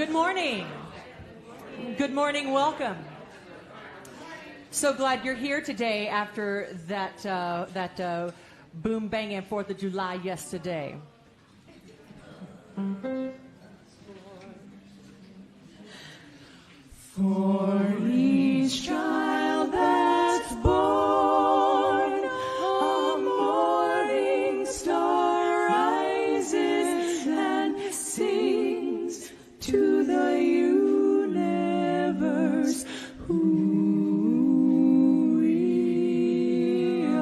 Good morning. Good morning, welcome. So glad you're here today after that boom banging 4th of July yesterday. For each child that's born, a morning star rises and sings to the universe who we are.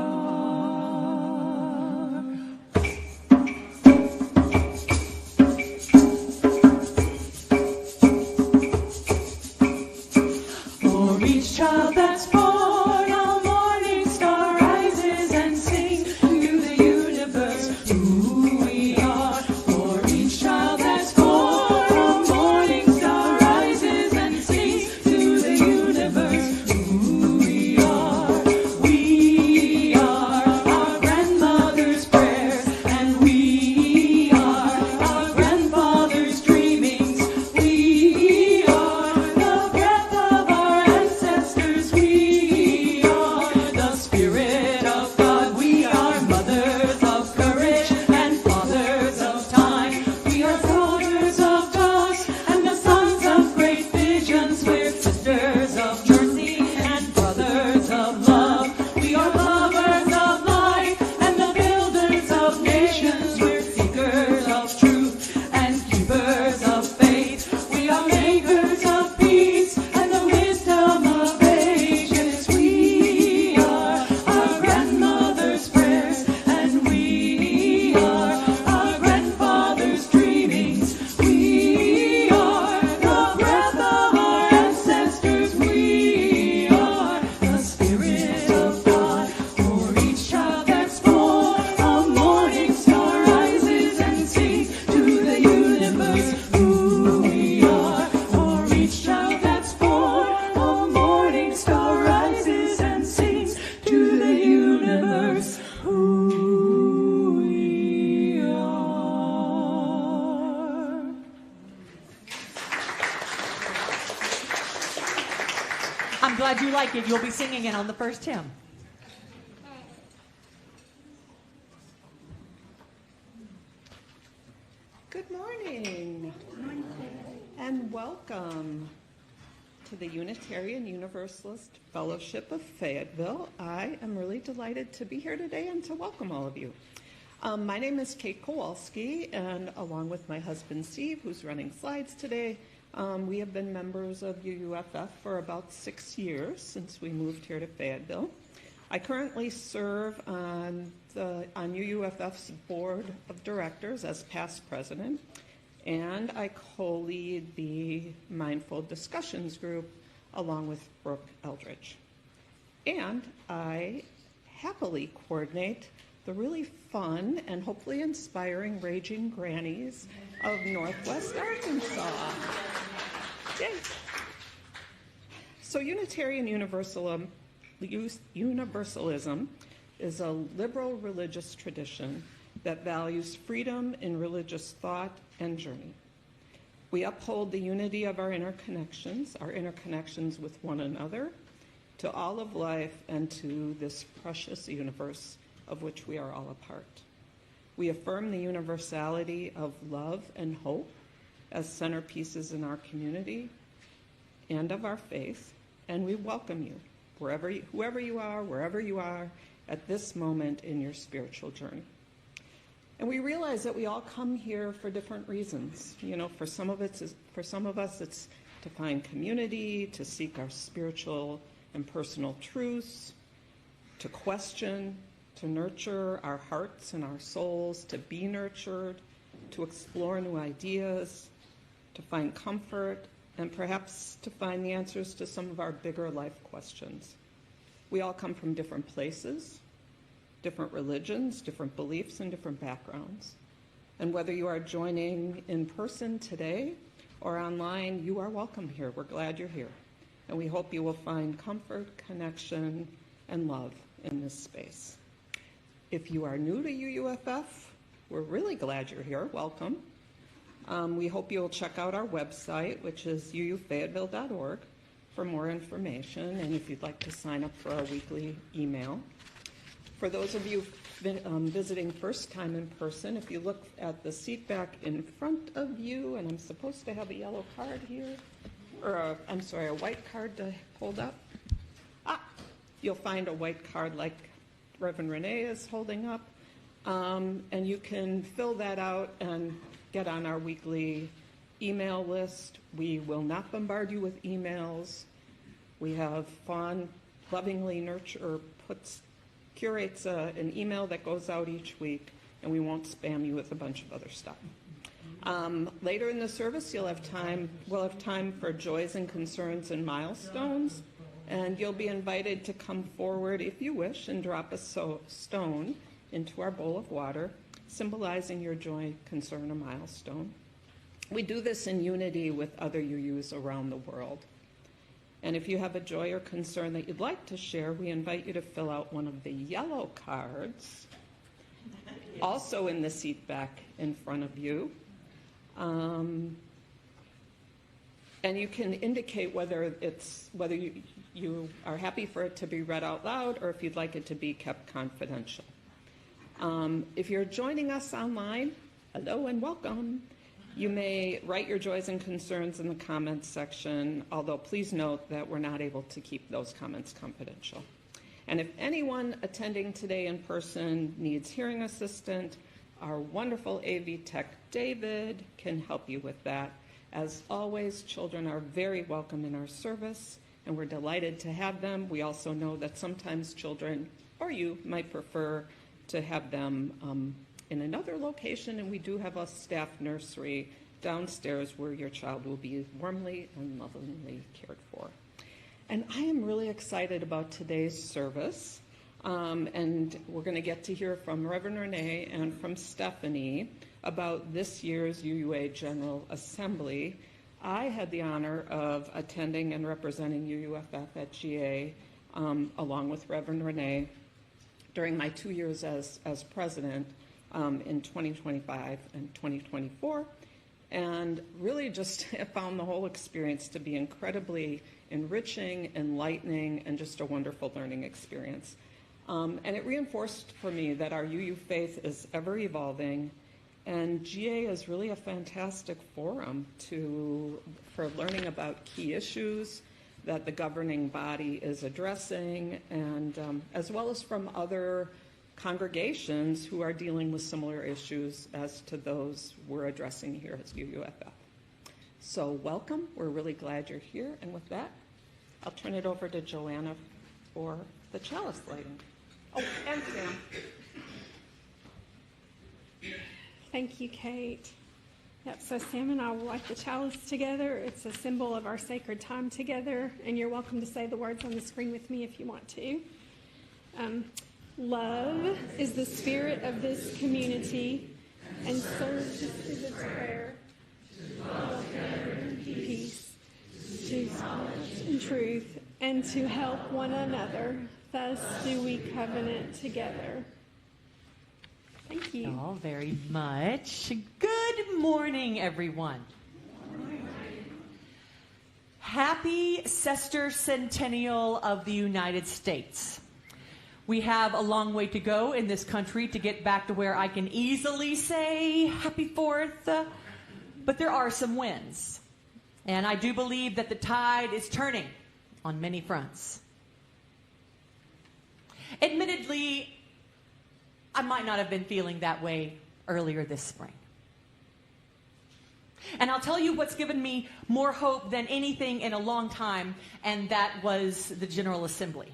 For each child that's born, a morning star rises and sings to the universe who we are. For each child that's born, a morning star rises and sings to the universe who we are. We are our grandmother's prayers, and we are our grandfather's dreamings. We are the breath of our ancestors. We are the Spirit of God. We are mothers of courage and fathers of time. We are daughters of dust and the sons of great visions. We're sisters of mercy and brothers of love. We are lovers of life and the builders of nations. We're seekers of truth and keepers of faith. We are makers of peace and the wisdom of ages. We are our grandmother's prayers, and we are our grandfather's dreamings. We are the breath of our ancestors. We are the Spirit of God. For each child that's born, a morning star rises and sings to the universe who we are. For each child that's born, a morning star rises and sings to the universe who we are. I'm glad you like it. You'll be singing it on the first hymn. Good morning. And welcome to the Unitarian Universalist Fellowship of Fayetteville. I am really delighted to be here today and to welcome all of you. My name is Kate Kowalski, and along with my husband Steve, who's running slides today, we have been members of UUFF for about 6 years since we moved here to Fayetteville. I currently serve on UUFF's board of directors as past president, and I co-lead the Mindful Discussions group along with Brooke Eldridge. And I happily coordinate the really fun and hopefully inspiring Raging Grannies of Northwest Arkansas. Yay. So Unitarian Universalism is a liberal religious tradition that values freedom in religious thought and journey. We uphold the unity of our interconnections with one another, to all of life, and to this precious universe of which we are all a part. We affirm the universality of love and hope as centerpieces in our community and of our faith, and we welcome you, whoever you are, wherever you are, at this moment in your spiritual journey. And we realize that we all come here for different reasons. You know, for some of us, it's to find community, to seek our spiritual and personal truths, to question, to nurture our hearts and our souls, to be nurtured, to explore new ideas, to find comfort, and perhaps to find the answers to some of our bigger life questions. We all come from different places, different religions, different beliefs, and different backgrounds. And whether you are joining in person today or online, you are welcome here. We're glad you're here. And we hope you will find comfort, connection, and love in this space. If you are new to UUFF, we're really glad you're here. Welcome. We hope you'll check out our website, which is uufayetteville.org, for more information, and if you'd like to sign up for our weekly email. For those of you visiting first time in person, if you look at the seat back in front of you, and I'm supposed to have a yellow card here, or a white card to hold up. You'll find a white card like Reverend Renee is holding up, and you can fill that out and get on our weekly email list. We will not bombard you with emails. We have Fawn lovingly curates an email that goes out each week, and we won't spam you with a bunch of other stuff. Later in the service, we'll have time for joys and concerns and milestones, and you'll be invited to come forward if you wish and drop a stone into our bowl of water, symbolizing your joy, concern, or milestone. We do this in unity with other UUs around the world. And if you have a joy or concern that you'd like to share, we invite you to fill out one of the yellow cards, also in the seat back in front of you. And you can indicate whether you are happy for it to be read out loud or if you'd like it to be kept confidential. If you're joining us online, hello and welcome. You may write your joys and concerns in the comments section, although please note that we're not able to keep those comments confidential. And if anyone attending today in person needs hearing assistant, our wonderful AV tech, David, can help you with that. As always, children are very welcome in our service, and we're delighted to have them. We also know that sometimes children, or you, might prefer to have them in another location, and we do have a staff nursery downstairs where your child will be warmly and lovingly cared for. And I am really excited about today's service, and we're going to get to hear from Reverend Renee and from Stephanie about this year's UUA General Assembly. I had the honor of attending and representing UUFF at GA along with Reverend Renee during my 2 years as president in 2025 and 2024, and really just found the whole experience to be incredibly enriching, enlightening, and just a wonderful learning experience. And it reinforced for me that our UU faith is ever evolving, and GA is really a fantastic forum for learning about key issues that the governing body is addressing, and as well as from other congregations who are dealing with similar issues as to those we're addressing here as UUFF. So welcome, we're really glad you're here, and with that, I'll turn it over to Joanna for the chalice lighting. Oh, and Sam. Thank you, Kate. Yep, so Sam and I will light the chalice together. It's a symbol of our sacred time together, and you're welcome to say the words on the screen with me if you want to. Love is the spirit of this community, and serves as its prayer to love and peace, to knowledge and truth, and to help one another. Thus do we covenant together. Thank you. Oh, very much. Good morning, everyone. Happy sesquicentennial of the United States. We have a long way to go in this country to get back to where I can easily say happy 4th, but there are some wins. And I do believe that the tide is turning on many fronts. Admittedly, I might not have been feeling that way earlier this spring. And I'll tell you what's given me more hope than anything in a long time, and that was the General Assembly.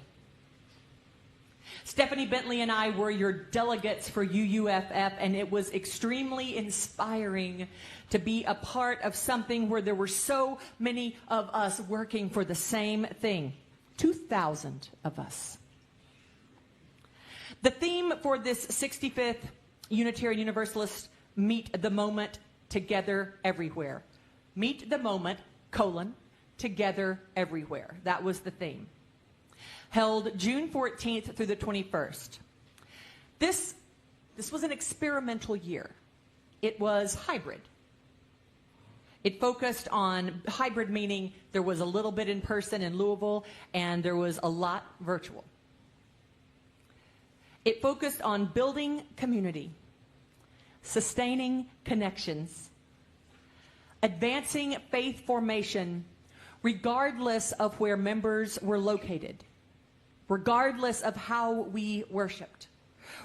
Stephanie Bentley and I were your delegates for UUFF, and it was extremely inspiring to be a part of something where there were so many of us working for the same thing. 2,000 of us. The theme for this 65th Unitarian Universalist Meet the Moment Together Everywhere. Meet the Moment, together everywhere. That was the theme. Held June 14th through the 21st. This was an experimental year. It was hybrid. It focused on hybrid, meaning there was a little bit in person in Louisville and there was a lot virtual. It focused on building community, sustaining connections, advancing faith formation regardless of where members were located, regardless of how we worshiped,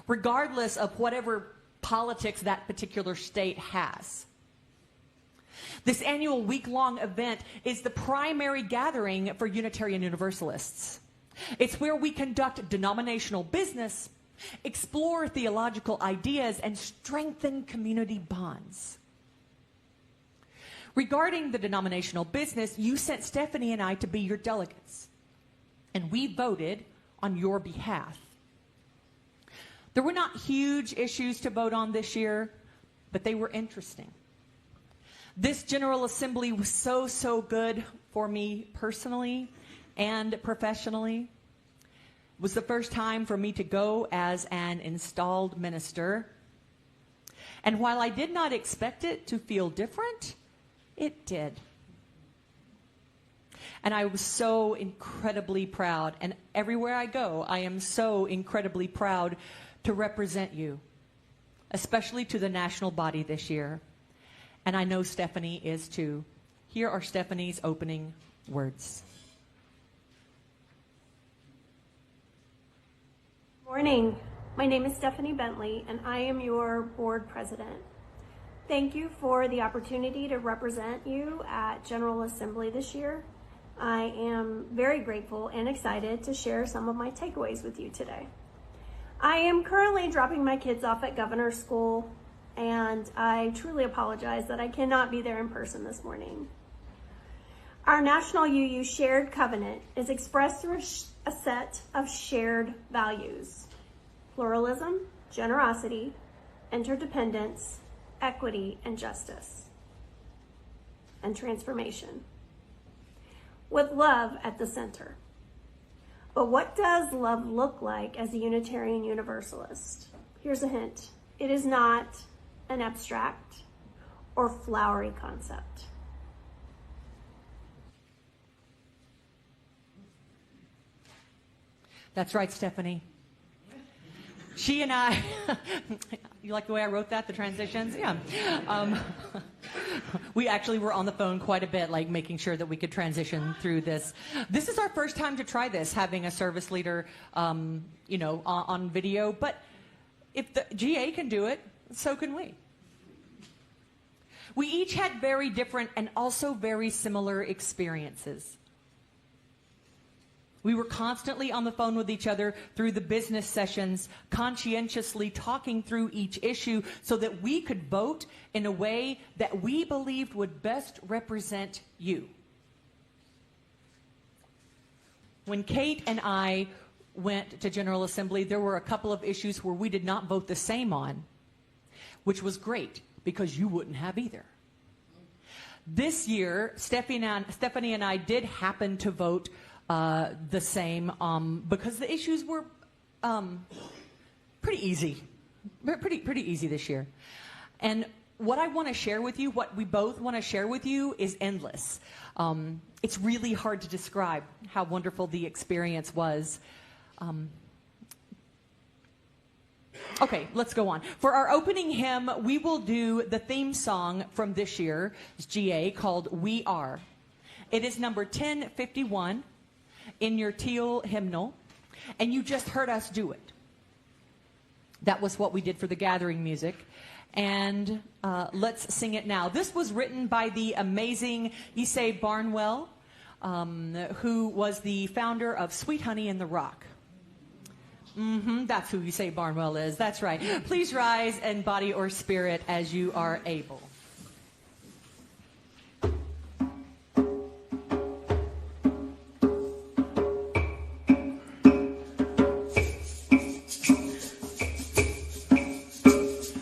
regardless of whatever politics that particular state has. This annual week-long event is the primary gathering for Unitarian Universalists. It's where we conduct denominational business, explore theological ideas, and strengthen community bonds. Regarding the denominational business, you sent Stephanie and I to be your delegates, and we voted on your behalf. There were not huge issues to vote on this year, but they were interesting. This General Assembly was so good for me personally and professionally. It was the first time for me to go as an installed minister. And while I did not expect it to feel different, it did. And I was so incredibly proud. And everywhere I go, I am so incredibly proud to represent you, especially to the national body this year. And I know Stephanie is too. Here are Stephanie's opening words. Morning. My name is Stephanie Bentley, and I am your board president. Thank you for the opportunity to represent you at General Assembly this year. I am very grateful and excited to share some of my takeaways with you today. I am currently dropping my kids off at Governor's School, and I truly apologize that I cannot be there in person this morning. Our National UU Shared Covenant is expressed through a set of shared values: pluralism, generosity, interdependence, equity, and justice, and transformation, with love at the center. But what does love look like as a Unitarian Universalist? Here's a hint. It is not an abstract or flowery concept. That's right, Stephanie. She and I, you like the way I wrote that, the transitions? Yeah. We actually were on the phone quite a bit, like making sure that we could transition through this. This is our first time to try this, having a service leader, on video. But if the GA can do it, so can we. We each had very different and also very similar experiences. We were constantly on the phone with each other through the business sessions, conscientiously talking through each issue so that we could vote in a way that we believed would best represent you. When Kate and I went to General Assembly, there were a couple of issues where we did not vote the same on, which was great because you wouldn't have either. This year, Stephanie and I did happen to vote the same because the issues were pretty easy. Pretty easy this year. And what I want to share with you, what we both want to share with you, is endless. It's really hard to describe how wonderful the experience was. Okay, let's go on. For our opening hymn, we will do the theme song from this year's GA called We Are. It is number 1051 in your teal hymnal, and you just heard us do it. That was what we did for the gathering music, and let's sing it now. This was written by the amazing Issei Barnwell, who was the founder of Sweet Honey in the Rock. That's who Issei Barnwell is. That's right. Please rise in body or spirit as you are able.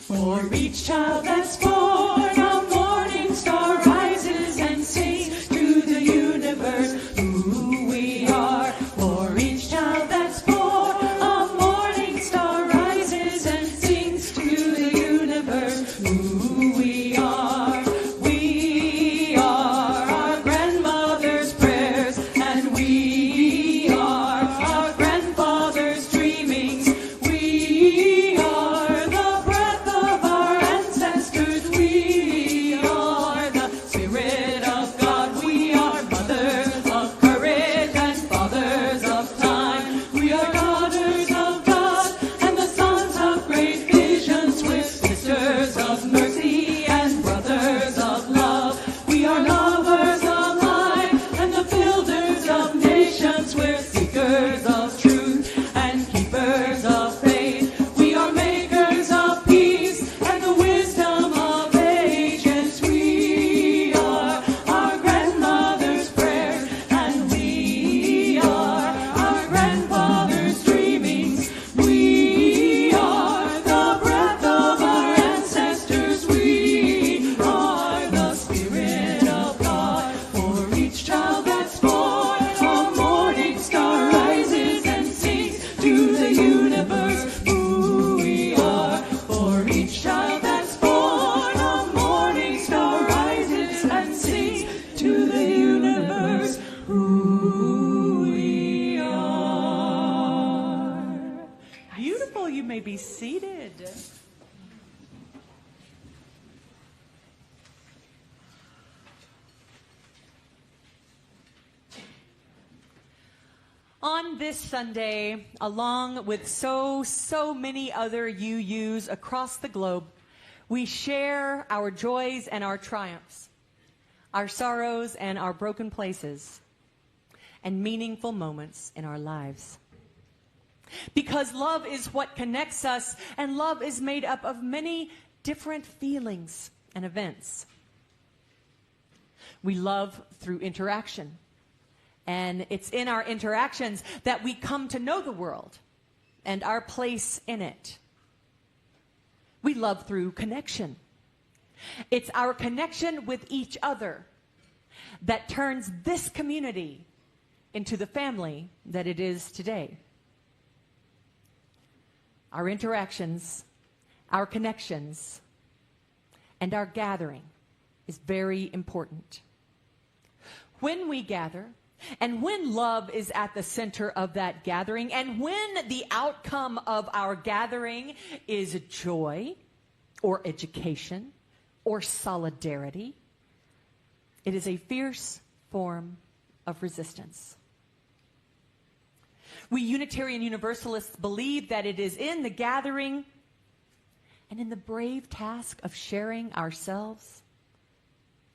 For each child that's born, a morning star rises and sings to the universe who we are. For each child that's born, a morning star rises and sings to the universe who we are. We On this Sunday, along with so many other UUs across the globe, we share our joys and our triumphs, our sorrows and our broken places, and meaningful moments in our lives. Because love is what connects us, and love is made up of many different feelings and events. We love through interaction. And it's in our interactions that we come to know the world and our place in it. We love through connection. It's our connection with each other that turns this community into the family that it is today. Our interactions, our connections, and our gathering is very important. When we gather, and when love is at the center of that gathering, and when the outcome of our gathering is joy, or education, or solidarity, it is a fierce form of resistance. We Unitarian Universalists believe that it is in the gathering and in the brave task of sharing ourselves,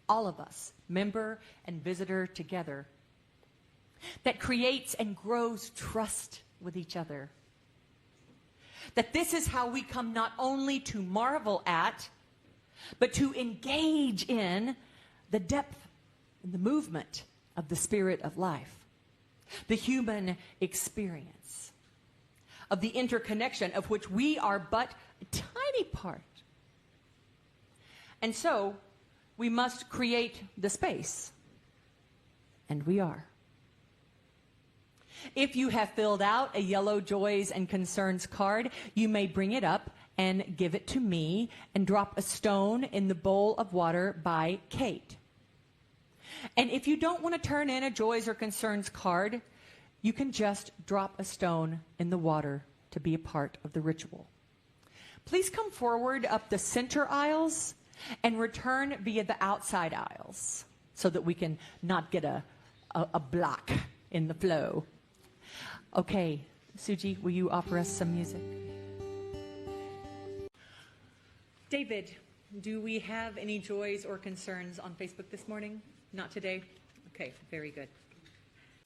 all of us, member and visitor together, that creates and grows trust with each other. That this is how we come not only to marvel at, but to engage in the depth and the movement of the spirit of life, the human experience, of the interconnection of which we are but a tiny part. And so, we must create the space, and we are. If you have filled out a yellow joys and concerns card, you may bring it up and give it to me and drop a stone in the bowl of water by Kate. And if you don't want to turn in a joys or concerns card, you can just drop a stone in the water to be a part of the ritual. Please come forward up the center aisles and return via the outside aisles so that we can not get a block in the flow. Okay, Suji, will you offer us some music? David, do we have any joys or concerns on Facebook this morning? Not today? Okay, very good.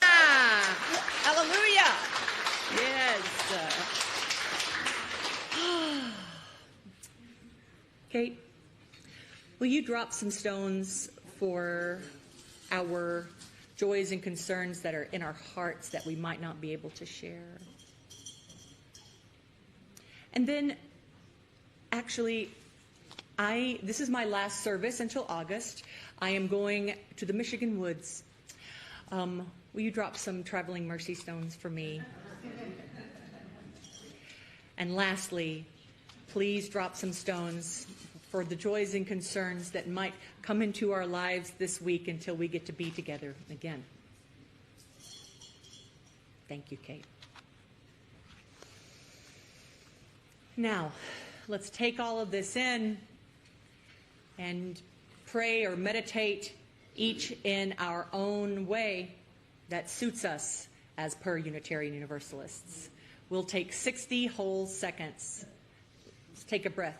Hallelujah! Yes. Kate, will you drop some stones for our joys and concerns that are in our hearts that we might not be able to share? And then, actually, this is my last service until August. I am going to the Michigan woods. Will you drop some traveling mercy stones for me? And lastly, please drop some stones for the joys and concerns that might come into our lives this week until we get to be together again. Thank you, Kate. Now, let's take all of this in and pray or meditate each in our own way that suits us as per Unitarian Universalists. We'll take 60 whole seconds. Let's take a breath.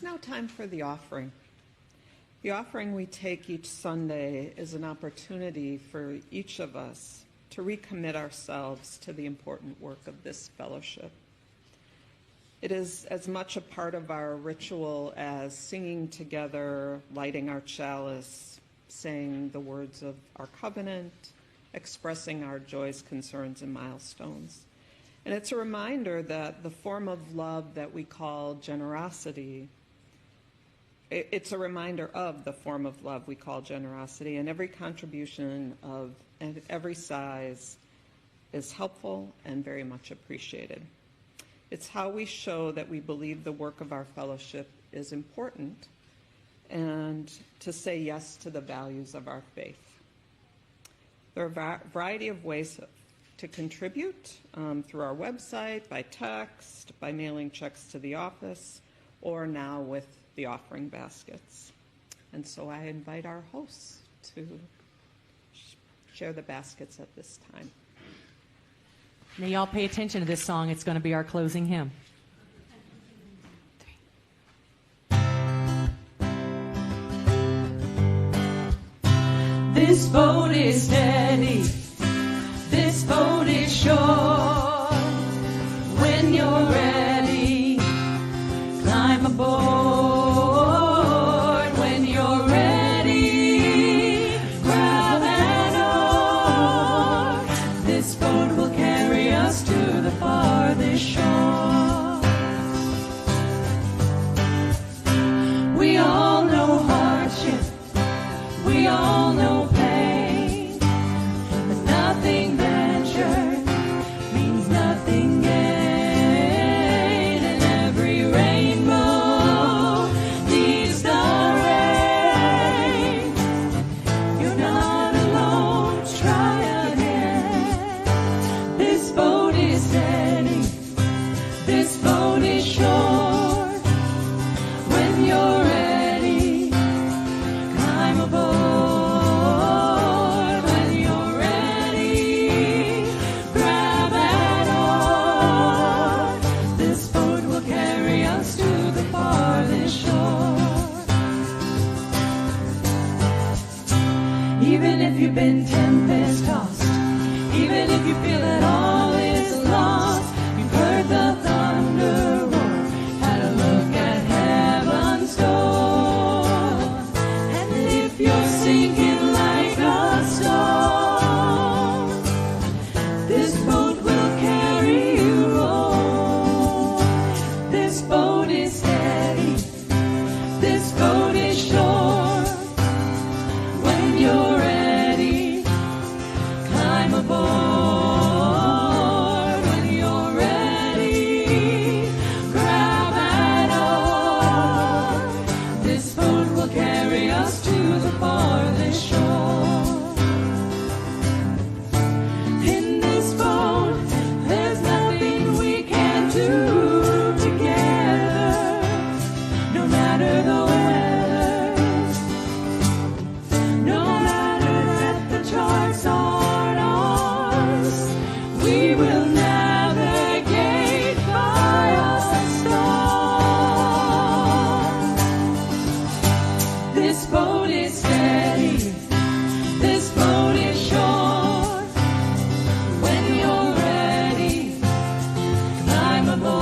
It's now time for the offering. The offering we take each Sunday is an opportunity for each of us to recommit ourselves to the important work of this fellowship. It is as much a part of our ritual as singing together, lighting our chalice, saying the words of our covenant, expressing our joys, concerns, and milestones. And it's a reminder that the form of love that we call generosity, it's a reminder of the form of love we call generosity, and every contribution of every size is helpful and very much appreciated. It's how we show that we believe the work of our fellowship is important and to say yes to the values of our faith. There are a variety of ways to contribute through our website, by text, by mailing checks to the office, or now with the offering baskets. And so I invite our hosts to share the baskets at this time. Now y'all pay attention to this song. It's going to be our closing hymn. This boat is steady, this boat is sure. When you're ready, climb aboard. When you're ready, grab an oar. This boat will carry us to the farthest shore. We all know hardship, we all know pain, but nothing ventured means nothing gained. And every rainbow needs the rain. You're not alone, try again. This boat is steady, this boat is sure. When you're ready, climb aboard. When you're ready, grab an oar. This boat will carry us to the farthest shore. Even if you've been tempest tossed, even if you feel that all is lost, you've heard the thunder roar, had a look at heaven's door. And if you're sinking like a stone, this boat will carry you home. This boat is steady, this boat is sure. When you're ready, climb aboard. When you're ready, grab an oar. This boat will carry us to the farthest shore. In this boat, there's nothing we can't do together, no matter the weather, no matter that the charts aren't ours. We will navigate by a storm. This boat is steady, this boat is sure. When you're ready, climb aboard.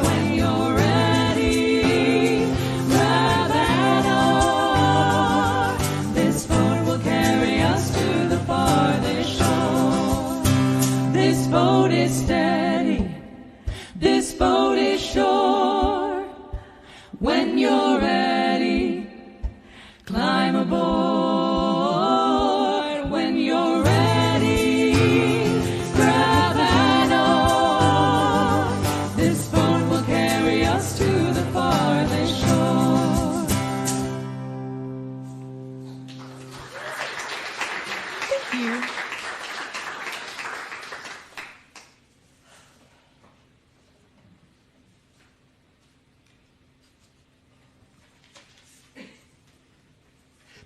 When you're ready, grab an oar. This boat will carry us to the farthest shore. This boat is steady, this boat is sure. When you're ready, climb aboard. When you're ready, grab an oar. This boat will carry us to the farthest shore. Thank you.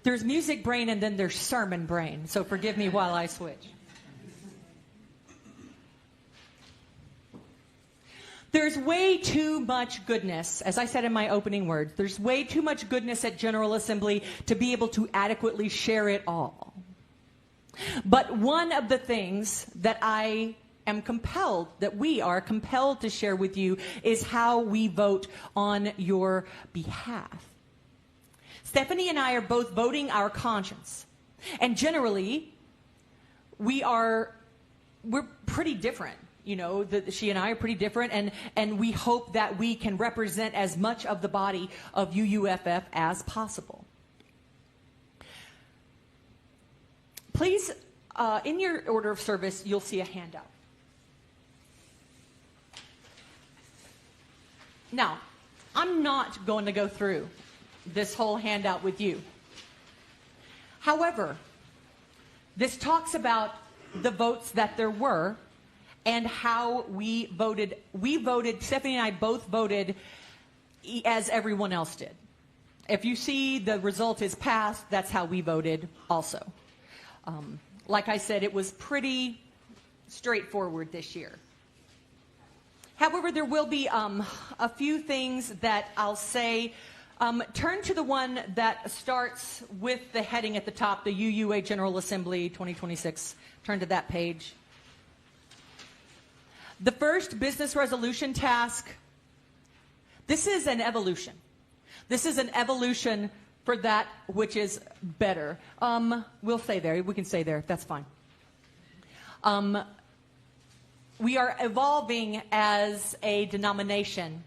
There's music brain and then there's sermon brain, so forgive me while I switch. There's There's way too much goodness, as I said in my opening words, there's way too much goodness at General Assembly to be able to adequately share it all. But one of the things that I am compelled, that we are compelled to share with you, is how we vote on your behalf. Stephanie and I are both voting our conscience. And generally, we're pretty different. You know, she and I are pretty different, and we hope that we can represent as much of the body of UUFF as possible. Please, in your order of service, you'll see a handout. Now, I'm not going to go through this whole handout with you. However, this talks about the votes that there were and how we voted. We voted, Stephanie and I both voted as everyone else did. If you see the result is passed, that's how we voted also. Like I said, it was pretty straightforward this year. However, there will be a few things that I'll say. Turn to the one that starts with the heading at the top, the UUA General Assembly 2026. Turn to that page. The first business resolution task, this is an evolution. This is an evolution for that which is better. We'll stay there. We can stay there. That's fine. We are evolving as a denomination.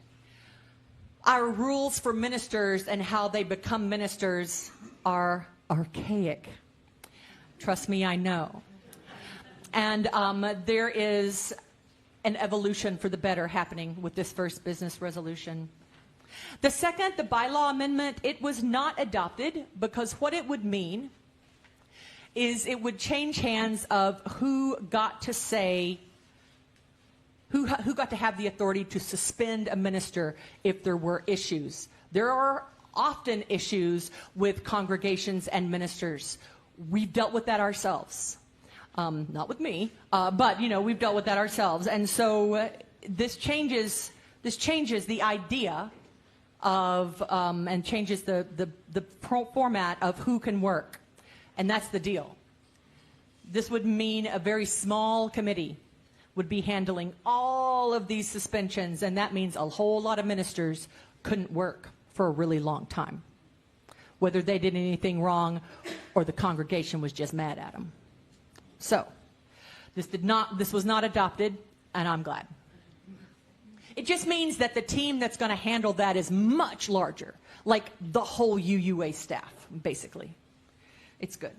Our rules for ministers and how they become ministers are archaic. Trust me, I know. And there is an evolution for the better happening with this first business resolution. The second, the bylaw amendment, it was not adopted because what it would mean is it would change hands of who got to say, who got to have the authority to suspend a minister if there were issues. There are often issues with congregations and ministers. We've dealt with that ourselves. Not with me, but you know, we've dealt with that ourselves. And so this changes the idea of and changes the format of who can work. And that's the deal. This would mean a very small committee would be handling all of these suspensions, and that means a whole lot of ministers couldn't work for a really long time, whether they did anything wrong or the congregation was just mad at them. So this was not adopted, and I'm glad. It just means that the team that's going to handle that is much larger, like the whole UUA staff, basically. It's good.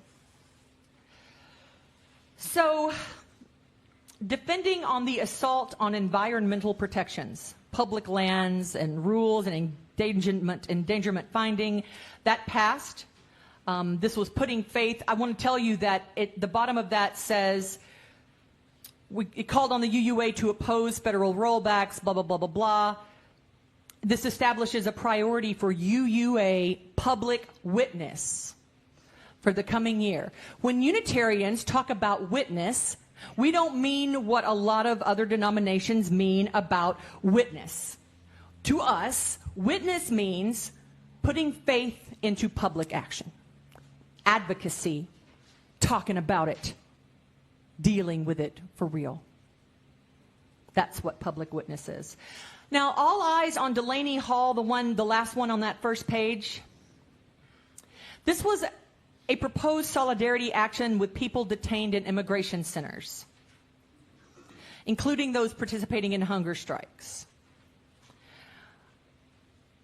So, defending on the assault on environmental protections, public lands and rules and endangerment finding, that passed. This was putting faith. I want to tell you that the bottom of that says, it called on the UUA to oppose federal rollbacks, blah, blah, blah, blah, blah. This establishes a priority for UUA public witness for the coming year. When Unitarians talk about witness, we don't mean what a lot of other denominations mean about witness. To us, witness means putting faith into public action, advocacy, talking about it, dealing with it for real. That's what public witness is. Now, all eyes on Delaney Hall, the last one on that first page. This was a proposed solidarity action with people detained in immigration centers, including those participating in hunger strikes.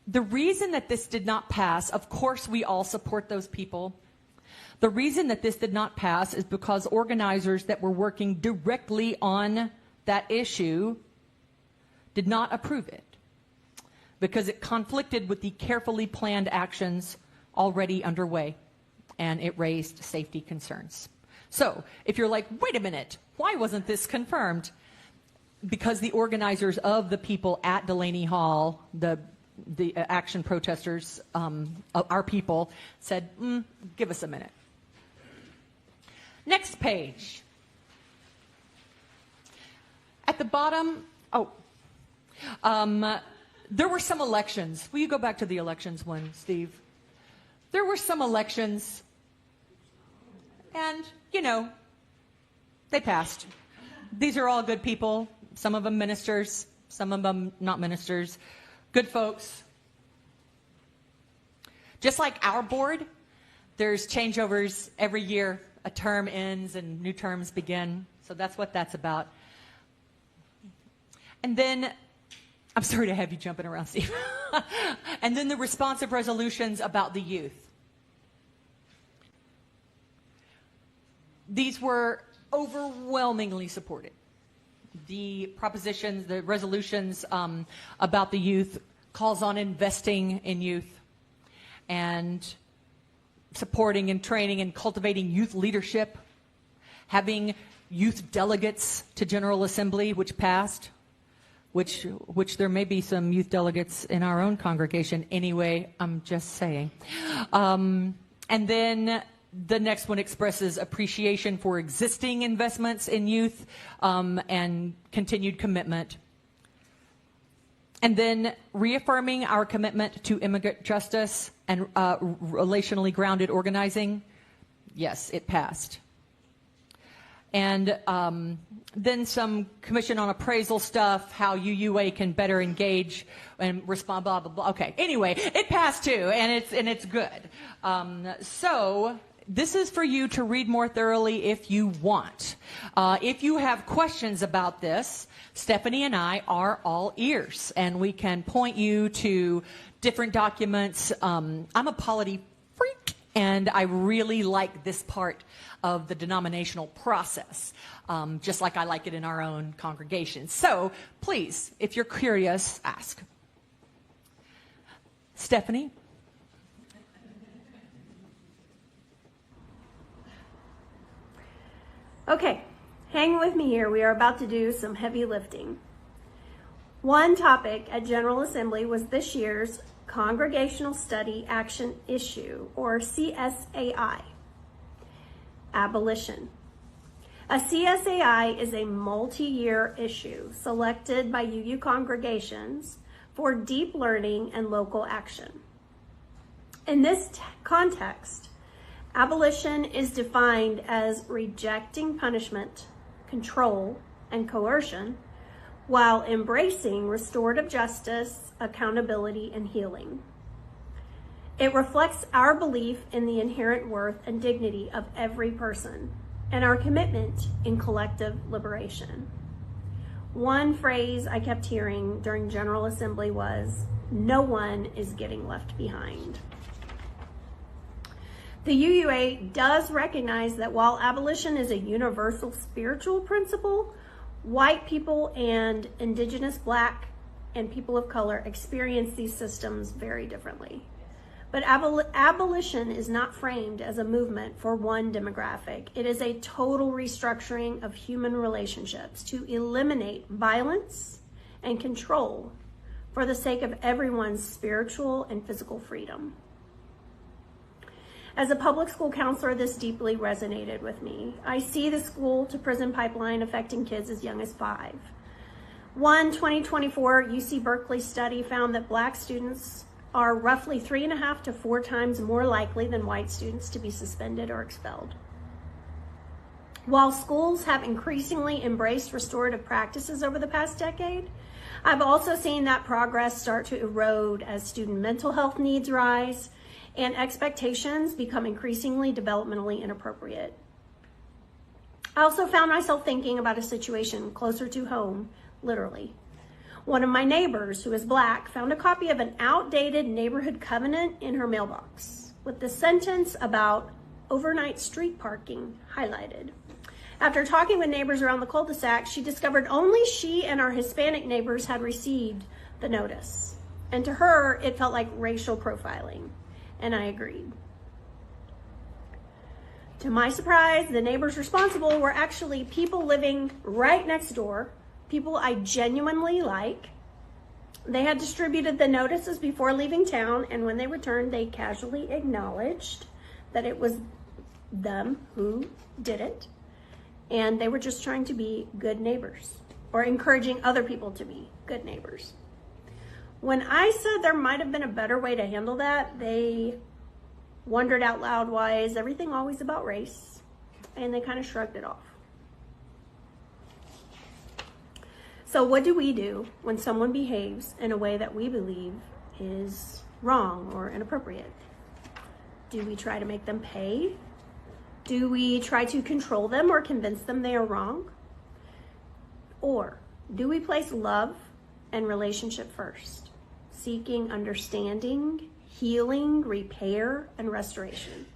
The reason that this did not pass, of course we all support those people. The reason that this did not pass is because organizers that were working directly on that issue did not approve it, because it conflicted with the carefully planned actions already underway, and it raised safety concerns. So, if you're like, wait a minute, why wasn't this confirmed? Because the organizers of the people at Delaney Hall, the action protesters, our people, said, give us a minute. Next page. At the bottom, There were some elections. Will you go back to the elections one, Steve? There were some elections, and, you know, they passed. These are all good people, some of them ministers, some of them not ministers, good folks. Just like our board, there's changeovers every year. A term ends and new terms begin. So that's what that's about. And then, I'm sorry to have you jumping around, Steve. And then the responsive resolutions about the youth. These were overwhelmingly supported. The propositions, the resolutions about the youth calls on investing in youth and supporting and training and cultivating youth leadership, having youth delegates to General Assembly, which passed, which there may be some youth delegates in our own congregation. Anyway, I'm just saying. And then the next one expresses appreciation for existing investments in youth and continued commitment. And then reaffirming our commitment to immigrant justice and relationally grounded organizing. Yes, it passed. And then some commission on appraisal stuff, how UUA can better engage and respond, blah, blah, blah. Okay, anyway, it passed too, and it's good. So this is for you to read more thoroughly if you want. If you have questions about this, Stephanie and I are all ears, and we can point you to different documents. I'm a polity freak, and I really like this part of the denominational process, just like I like it in our own congregation. So please, if you're curious, ask. Stephanie? Okay, hang with me here. We are about to do some heavy lifting. One topic at General Assembly was this year's Congregational Study Action Issue, or CSAI. Abolition. A CSAI is a multi-year issue selected by UU congregations for deep learning and local action. In this context, abolition is defined as rejecting punishment, control, and coercion while embracing restorative justice, accountability, and healing. It reflects our belief in the inherent worth and dignity of every person and our commitment in collective liberation. One phrase I kept hearing during General Assembly was, "No one is getting left behind." The UUA does recognize that while abolition is a universal spiritual principle, white people and indigenous, Black, and people of color experience these systems very differently. But abolition is not framed as a movement for one demographic. It is a total restructuring of human relationships to eliminate violence and control for the sake of everyone's spiritual and physical freedom. As a public school counselor, this deeply resonated with me. I see the school to prison pipeline affecting kids as young as 5. One 2024 UC Berkeley study found that Black students are roughly 3.5 to 4 times more likely than white students to be suspended or expelled. While schools have increasingly embraced restorative practices over the past decade, I've also seen that progress start to erode as student mental health needs rise and expectations become increasingly developmentally inappropriate. I also found myself thinking about a situation closer to home, literally. One of my neighbors, who is Black, found a copy of an outdated neighborhood covenant in her mailbox with the sentence about overnight street parking highlighted. After talking with neighbors around the cul-de-sac, she discovered only she and our Hispanic neighbors had received the notice. And to her, it felt like racial profiling, and I agreed. To my surprise, the neighbors responsible were actually people living right next door, people I genuinely like. They had distributed the notices before leaving town, and when they returned, they casually acknowledged that it was them who did it, and they were just trying to be good neighbors, or encouraging other people to be good neighbors. When I said there might have been a better way to handle that, they wondered out loud, why is everything always about race? And they kind of shrugged it off. So what do we do when someone behaves in a way that we believe is wrong or inappropriate? Do we try to make them pay? Do we try to control them or convince them they are wrong? Or do we place love and relationship first, seeking understanding, healing, repair, and restoration?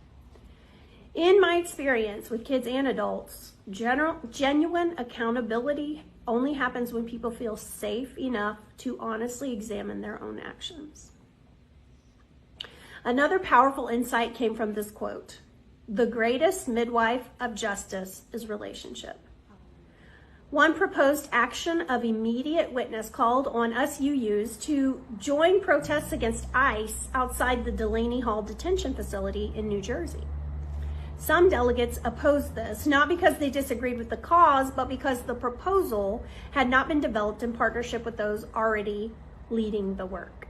In my experience with kids and adults, genuine accountability only happens when people feel safe enough to honestly examine their own actions. Another powerful insight came from this quote: "The greatest midwife of justice is relationship." One proposed action of immediate witness called on us UUs to join protests against ICE outside the Delaney Hall detention facility in New Jersey. Some delegates opposed this, not because they disagreed with the cause, but because the proposal had not been developed in partnership with those already leading the work.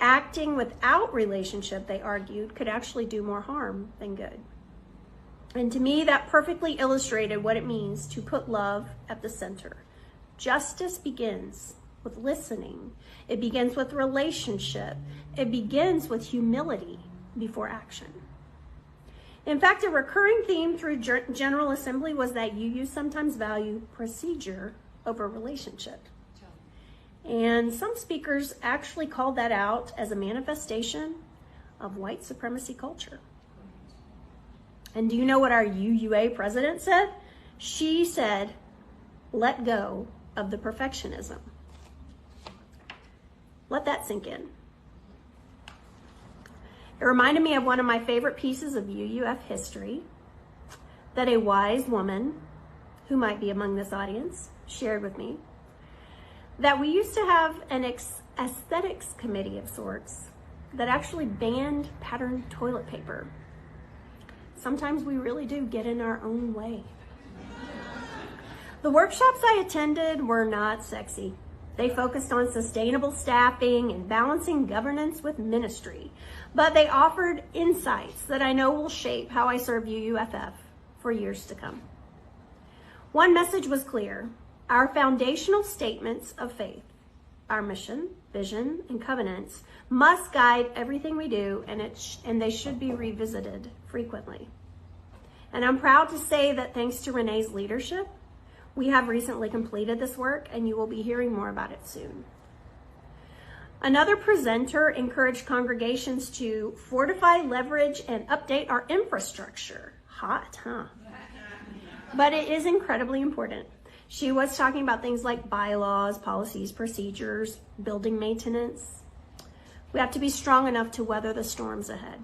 Acting without relationship, they argued, could actually do more harm than good. And to me, that perfectly illustrated what it means to put love at the center. Justice begins with listening. It begins with relationship. It begins with humility before action. In fact, a recurring theme through General Assembly was that UU sometimes value procedure over relationship. And some speakers actually called that out as a manifestation of white supremacy culture. And do you know what our UUA president said? She said, "Let go of the perfectionism." Let that sink in. It reminded me of one of my favorite pieces of UUF history that a wise woman, who might be among this audience, shared with me. That we used to have an aesthetics committee of sorts that actually banned patterned toilet paper. Sometimes we really do get in our own way. The workshops I attended were not sexy. They focused on sustainable staffing and balancing governance with ministry, but they offered insights that I know will shape how I serve UUFF for years to come. One message was clear: our foundational statements of faith, our mission, vision, and covenants must guide everything we do, and they should be revisited frequently. And I'm proud to say that thanks to Renée's leadership, we have recently completed this work, and you will be hearing more about it soon. Another presenter encouraged congregations to fortify, leverage, and update our infrastructure. Hot, huh? But it is incredibly important. She was talking about things like bylaws, policies, procedures, building maintenance. We have to be strong enough to weather the storms ahead.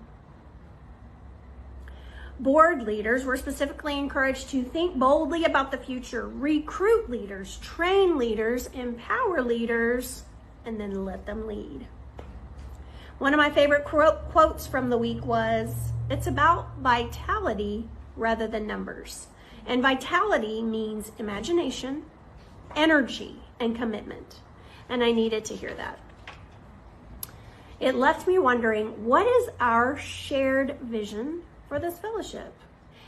Board leaders were specifically encouraged to think boldly about the future, recruit leaders, train leaders, empower leaders, and then let them lead. One of my favorite quotes from the week was, "It's about vitality rather than numbers." And vitality means imagination, energy, and commitment. And I needed to hear that. It left me wondering, what is our shared vision for this fellowship?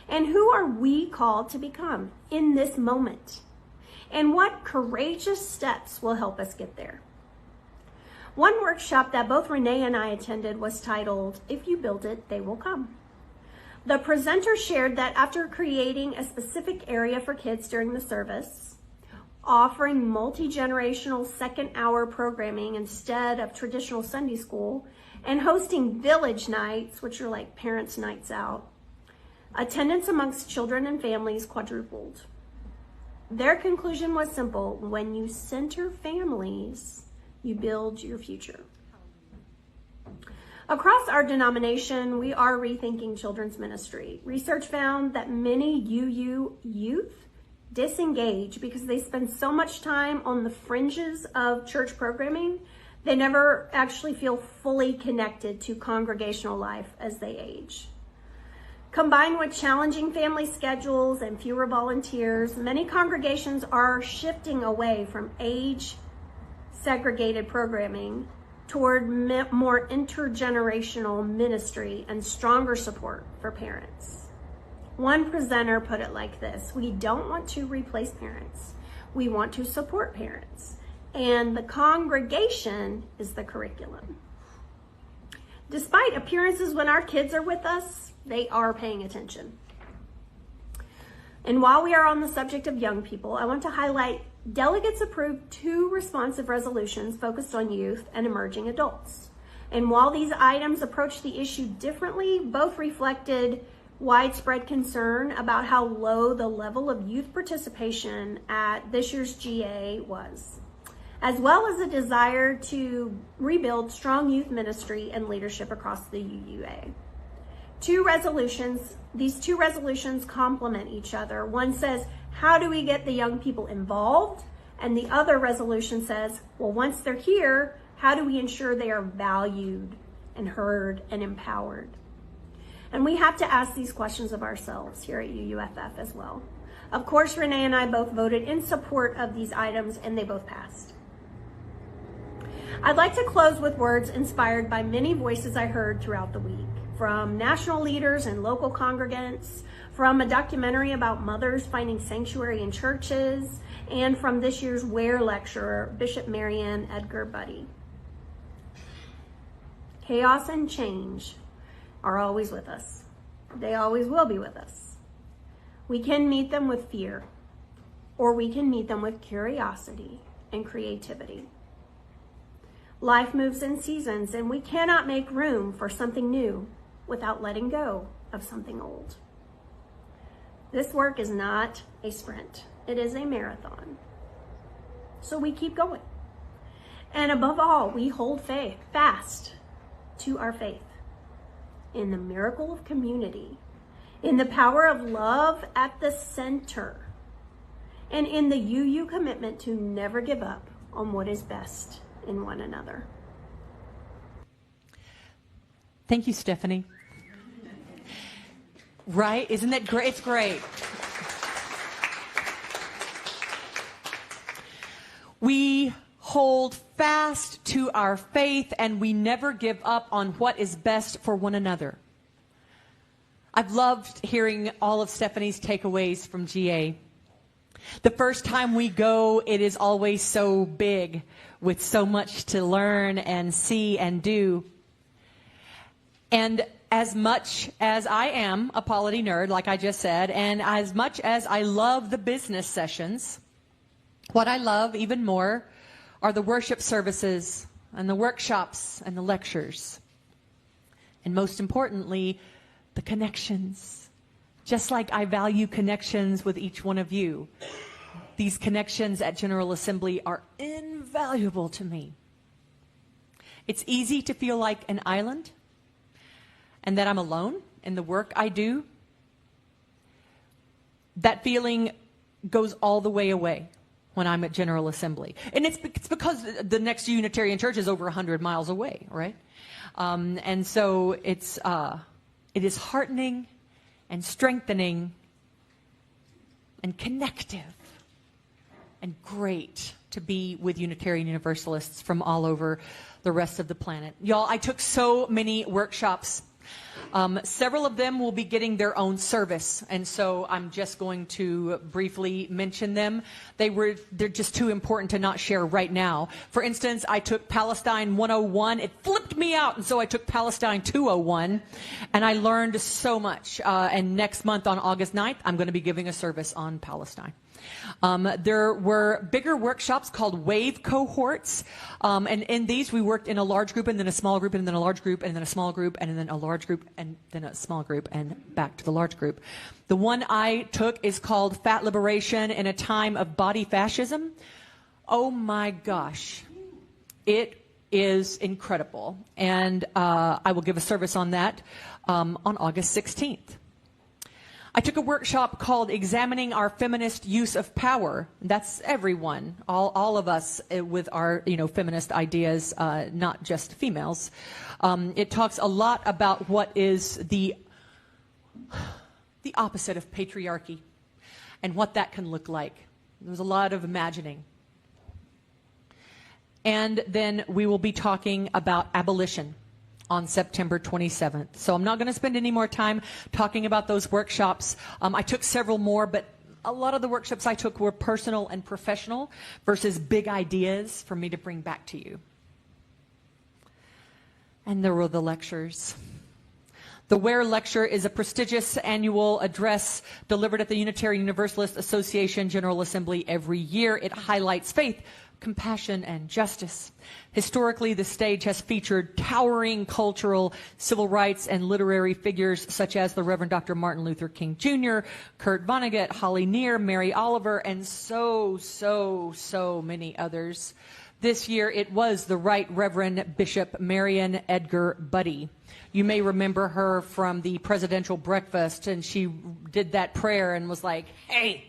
And who are we called to become in this moment? And what courageous steps will help us get there? One workshop that both Renée and I attended was titled, "If You Build It, They Will Come." The presenter shared that after creating a specific area for kids during the service, offering multi-generational second-hour programming instead of traditional Sunday school, and hosting village nights, which are like parents' nights out, attendance amongst children and families quadrupled. Their conclusion was simple: when you center families, you build your future. Across our denomination, we are rethinking children's ministry. Research found that many UU youth disengage because they spend so much time on the fringes of church programming, they never actually feel fully connected to congregational life as they age. Combined with challenging family schedules and fewer volunteers, many congregations are shifting away from segregated programming toward more intergenerational ministry and stronger support for parents. One presenter put it like this: we don't want to replace parents. We want to support parents. And the congregation is the curriculum. Despite appearances when our kids are with us, they are paying attention. And while we are on the subject of young people, I want to highlight delegates approved 2 responsive resolutions focused on youth and emerging adults. And while these items approach the issue differently, both reflected widespread concern about how low the level of youth participation at this year's GA was, as well as a desire to rebuild strong youth ministry and leadership across the UUA. These two resolutions complement each other. One says, how do we get the young people involved? And the other resolution says, well, once they're here, how do we ensure they are valued and heard and empowered? And we have to ask these questions of ourselves here at UUFF as well. Of course, Renee and I both voted in support of these items, and they both passed. I'd like to close with words inspired by many voices I heard throughout the week, from national leaders and local congregants, from a documentary about mothers finding sanctuary in churches, and from this year's Ware lecturer, Bishop Marianne Edgar Buddy. Chaos and change are always with us. They always will be with us. We can meet them with fear, or we can meet them with curiosity and creativity. Life moves in seasons, and we cannot make room for something new without letting go of something old. This work is not a sprint. It is a marathon. So we keep going. And above all, we hold fast to our faith in the miracle of community, in the power of love at the center, and in the UU commitment to never give up on what is best in one another. Thank you, Stephanie. Right? Isn't that great? It's great. We hold fast to our faith, and we never give up on what is best for one another. I've loved hearing all of Stephanie's takeaways from GA. The first time we go, it is always so big, with so much to learn and see and do. And as much as I am a polity nerd, like I just said, and as much as I love the business sessions, what I love even more are the worship services and the workshops and the lectures. And most importantly, the connections. Just like I value connections with each one of you, these connections at General Assembly are invaluable to me. It's easy to feel like an island and that I'm alone in the work I do. That feeling goes all the way away when I'm at General Assembly. And it's because the next Unitarian church is over 100 miles away, right? And so it is heartening and strengthening and connective and great to be with Unitarian Universalists from all over the rest of the planet. Y'all, I took so many workshops. Several of them will be getting their own service, and so I'm just going to briefly mention them. They're just too important to not share right now. For instance, I took Palestine 101. It flipped me out, and so I took Palestine 201, and I learned so much. And next month on August 9th, I'm going to be giving a service on Palestine. There were bigger workshops called wave cohorts, and in these we worked in a large group and then a small group and then a large group and then a small group and then a large group and then a small group and back to the large group. The one I took is called Fat Liberation in a Time of Body Fascism. Oh my gosh, it is incredible, and I will give a service on that on August 16th. I took a workshop called Examining Our Feminist Use of Power. That's everyone, all of us with our feminist ideas, not just females. It talks a lot about what is the opposite of patriarchy and what that can look like. There was a lot of imagining. And then we will be talking about abolition on September 27th. So I'm not going to spend any more time talking about those workshops. I took several more, but a lot of the workshops I took were personal and professional versus big ideas for me to bring back to you. And there were the lectures. The Ware Lecture is a prestigious annual address delivered at the Unitarian Universalist Association General Assembly every year. It highlights faith, compassion, and justice. Historically, the stage has featured towering cultural, civil rights, and literary figures such as the Reverend Dr. Martin Luther King Jr., Kurt Vonnegut, Holly Near, Mary Oliver, and so many others. This year, it was the Right Reverend Bishop Marion Edgar Buddy. You may remember her from the presidential breakfast, and she did that prayer and was like, hey,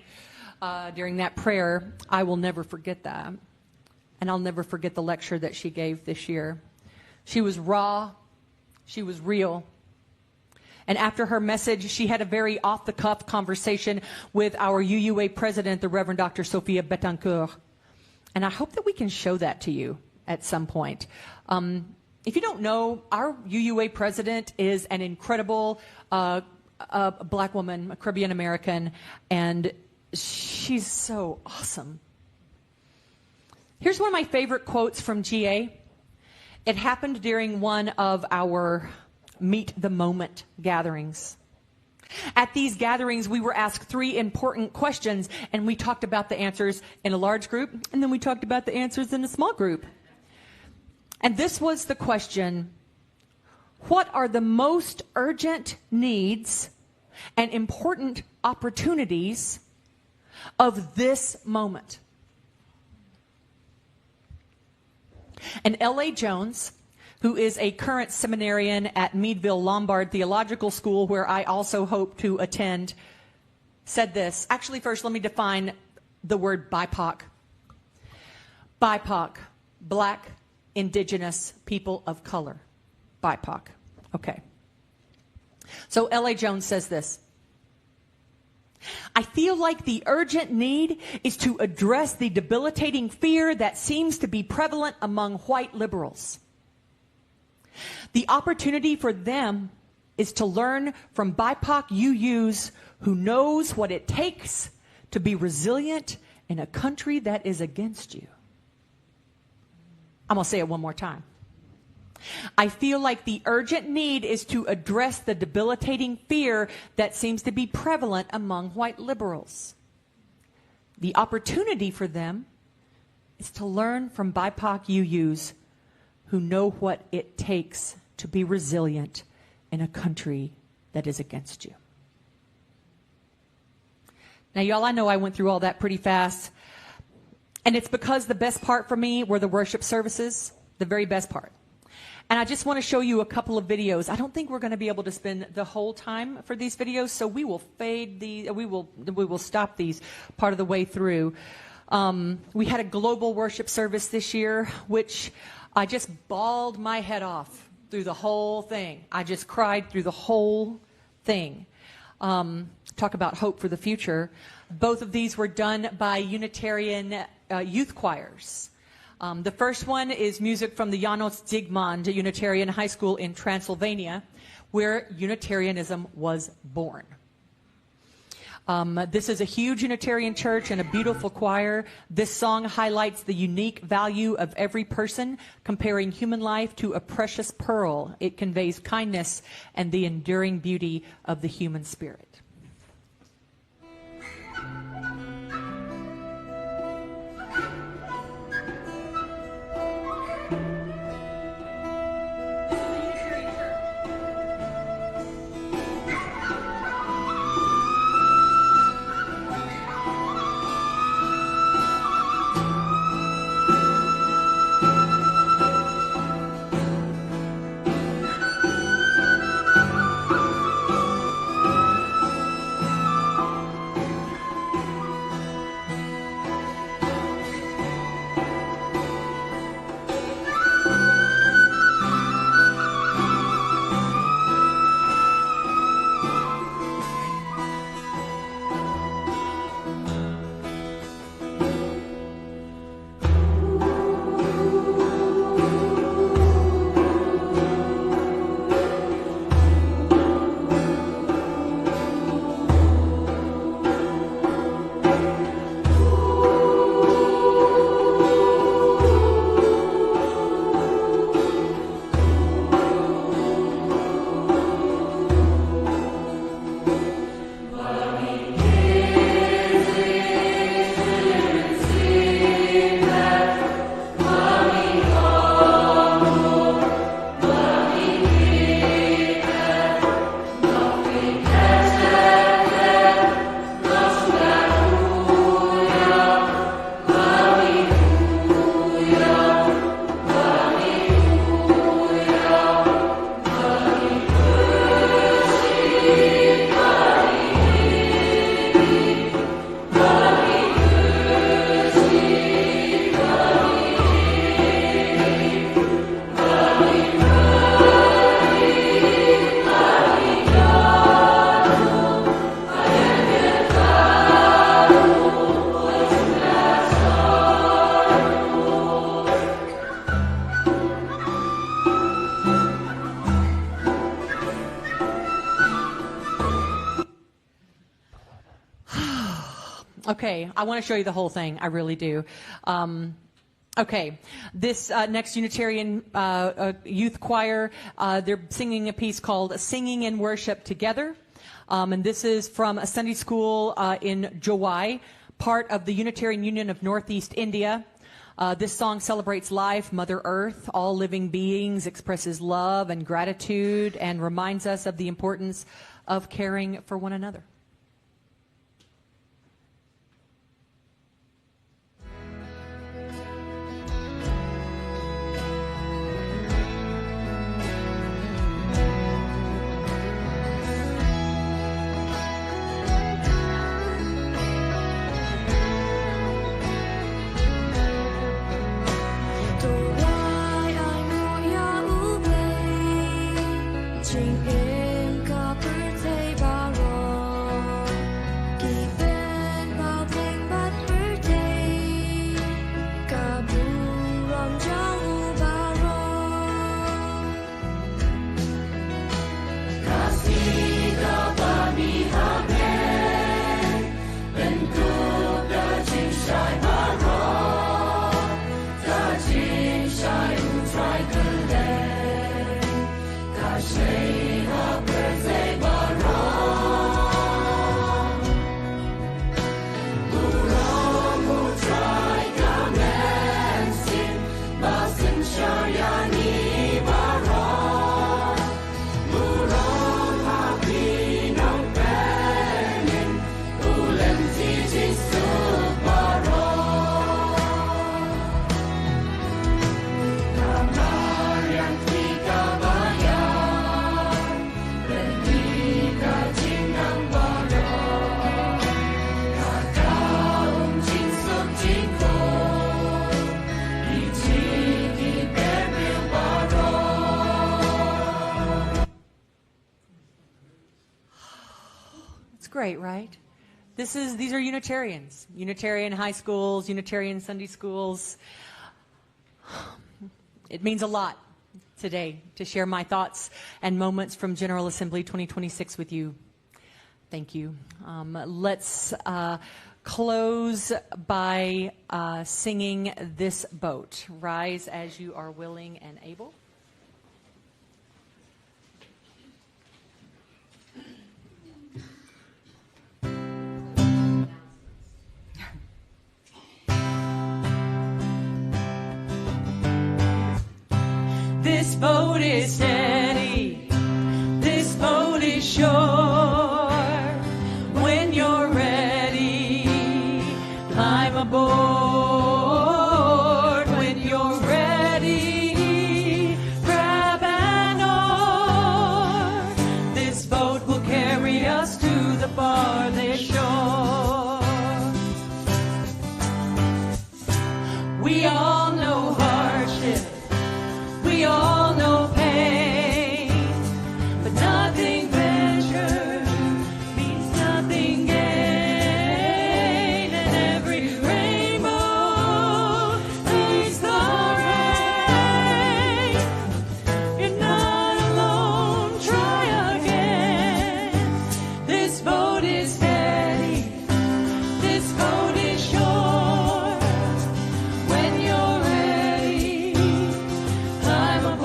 during that prayer. I will never forget that. And I'll never forget the lecture that she gave this year. She was raw. She was real. And after her message, she had a very off-the-cuff conversation with our UUA president, the Reverend Dr. Sophia Betancourt. And I hope that we can show that to you at some point. If you don't know, our UUA president is an incredible black woman, a Caribbean American, and she's so awesome. Here's one of my favorite quotes from GA. It happened during one of our Meet the Moment gatherings. At these gatherings, we were asked 3 important questions, and we talked about the answers in a large group, and then we talked about the answers in a small group. And this was the question: what are the most urgent needs and important opportunities of this moment? And L.A. Jones, who is a current seminarian at Meadville Lombard Theological School, where I also hope to attend, said this. Actually, first, let me define the word BIPOC. BIPOC, Black, Indigenous, People of Color. BIPOC. Okay. So L.A. Jones says this. I feel like the urgent need is to address the debilitating fear that seems to be prevalent among white liberals. The opportunity for them is to learn from BIPOC UUs who knows what it takes to be resilient in a country that is against you. I'm going to say it one more time. I feel like the urgent need is to address the debilitating fear that seems to be prevalent among white liberals. The opportunity for them is to learn from BIPOC UUs who know what it takes to be resilient in a country that is against you. Now, y'all, I know I went through all that pretty fast. And it's because the best part for me were the worship services, the very best part. And I just want to show you a couple of videos. I don't think we're going to be able to spend the whole time for these videos, so we will we will stop these part of the way through. We had a global worship service this year, which I just bawled my head off through the whole thing. I just cried through the whole thing. Talk about hope for the future. Both of these were done by Unitarian youth choirs. The first one is music from the Janos Zygmunt Unitarian High School in Transylvania, where Unitarianism was born. This is a huge Unitarian church and a beautiful choir. This song highlights the unique value of every person, comparing human life to a precious pearl. It conveys kindness and the enduring beauty of the human spirit. Okay, I want to show you the whole thing. I really do. Okay, this next Unitarian youth choir, they're singing a piece called Singing in Worship Together. And this is from a Sunday school in Jowai, part of the Unitarian Union of Northeast India. This song celebrates life, Mother Earth, all living beings, expresses love and gratitude, and reminds us of the importance of caring for one another. Great, right? These are Unitarians, Unitarian high schools, Unitarian Sunday schools. It means a lot today to share my thoughts and moments from General Assembly 2026 with you. Thank you. Let's close by singing this boat. Rise as you are willing and able. This boat is steady, this boat is sure. When you're ready, climb aboard. When you're ready, grab an oar. This boat will carry us to the farthest shore. We all know hardship, we all know pain, but nothing ventured means nothing gained. And every rainbow leads the rain. You're not alone, try again. This boat is steady, this boat is sure. When you're ready, climb aboard.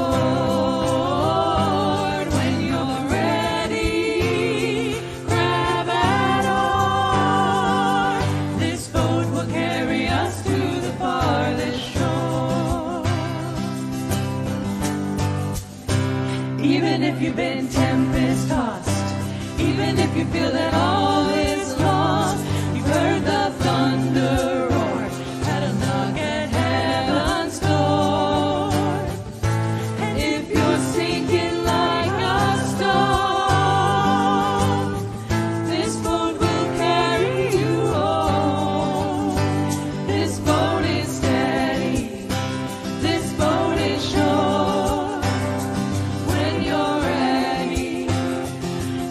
When you're ready, grab an oar. This boat will carry us to the farthest shore. Even if you've been tempest tossed, even if you feel that all is lost, you've heard the thunder roar, had a knock at heaven's door. And if you're sinking like a stone, this boat will carry you home. This boat is steady, this boat is sure. When you're ready,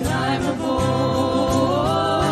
climb aboard.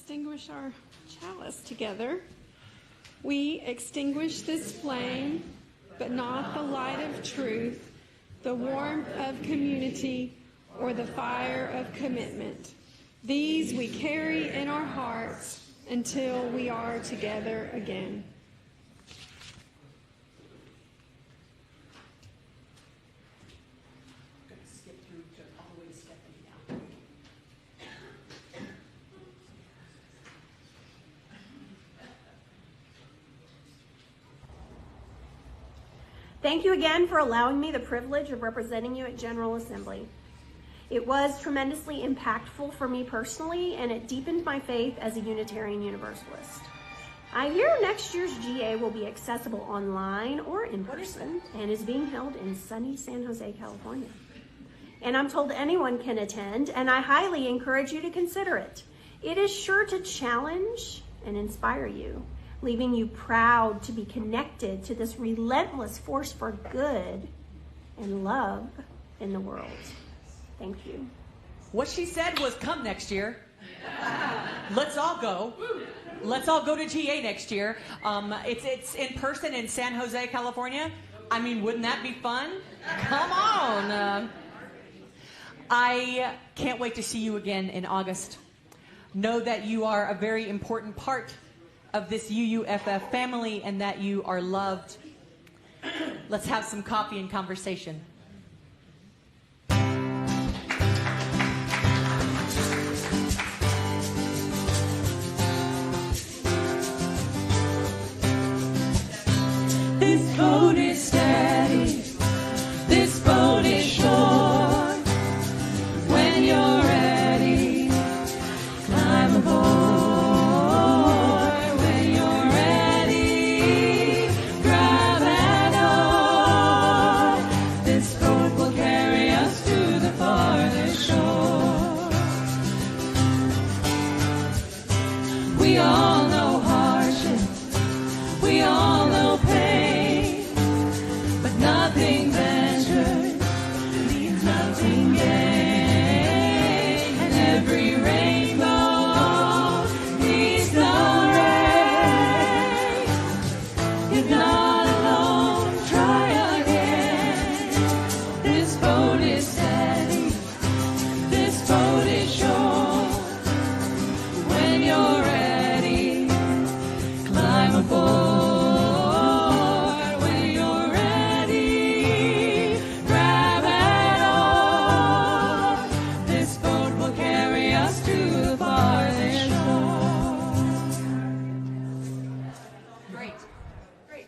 extinguish our chalice together. We extinguish this flame, but not the light of truth, the warmth of community, or the fire of commitment. These we carry in our hearts until we are together again. Thank you again for allowing me the privilege of representing you at General Assembly. It was tremendously impactful for me personally, and it deepened my faith as a Unitarian Universalist. I hear next year's GA will be accessible online or in person and is being held in sunny San Jose, California. And I'm told anyone can attend, and I highly encourage you to consider it. It is sure to challenge and inspire you, leaving you proud to be connected to this relentless force for good and love in the world. Thank you. What she said was, come next year. Let's all go. Let's all go to GA next year. It's in person in San Jose, California. I mean, wouldn't that be fun? Come on. I can't wait to see you again in August. Know that you are a very important part of this UUFF family and that you are loved. Let's have some coffee and conversation. This code is